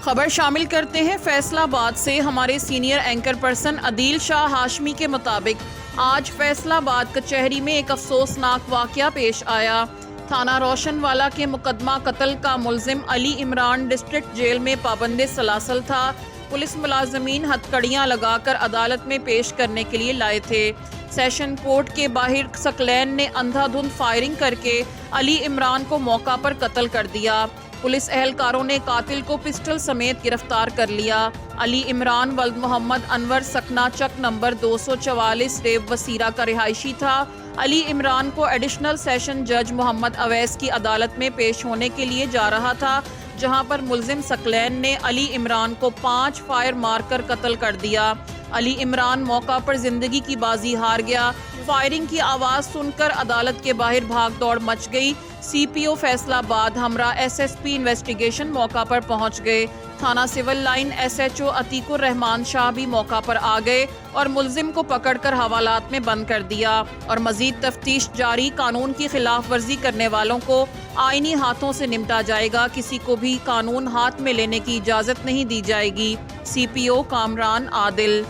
खबर शामिल करते हैं फैसलाबाद से। हमारे senior anchor person Adeel Shah Hashmi के मुताबिक आज फैसलाबाद कचहरी में एक अफसोसनाक वाकया पेश आया। थाना रोशनवाला के मुकदमा कत्ल का मुलजिम अली इमरान डिस्ट्रिक्ट जेल में पाबंदे सलासल था। पुलिस मुलाजमीन हथकड़ियां लगाकर अदालत में पेश करने के लिए लाए थे। सेशन कोर्ट के बाहर सकलैन ने अंधाधुंध फायरिंग करके अली इमरान को मौका पर कत्ल कर दिया। पुलिस एहलकारों ने कातिल को पिस्टल समेत गिरफ्तार कर लिया। अली इमरान वल्द मोहम्मद अनवर सकना चक नंबर 244 रेव वसीरा का रिहायशी था। अली इमरान को एडिशनल सेशन जज मोहम्मद अवैस की अदालत में पेश होने के लिए जा रहा था, जहां पर मुलजिम सकलैन ने अली इमरान को 5 फायर मारकर कत्ल कर दिया। अली इमरान मौका पर जिंदगी की बाजी हार गया। फायरिंग की आवाज़ सुनकर अदालत के बाहर भाग दौड़ मच गई। सीपीओ फैसलाबाद हमरा एसएसपी इन्वेस्टिगेशन मौका पर पहुंच गए। थाना civil line SHO Atiqur Rahman Shah भी मौका पर आ गए और मुलजिम को पकड़कर हवालात में बंद कर दिया और मजीद तफ्तीश जारी। कानून की खिलाफ वर्जी करने वालों को आईनी हाथों से निपटा जाएगा। किसी को भी कानून हाथ में लेने की इजाज़त नहीं दी जाएगी। सीपीओ कामरान आदिल।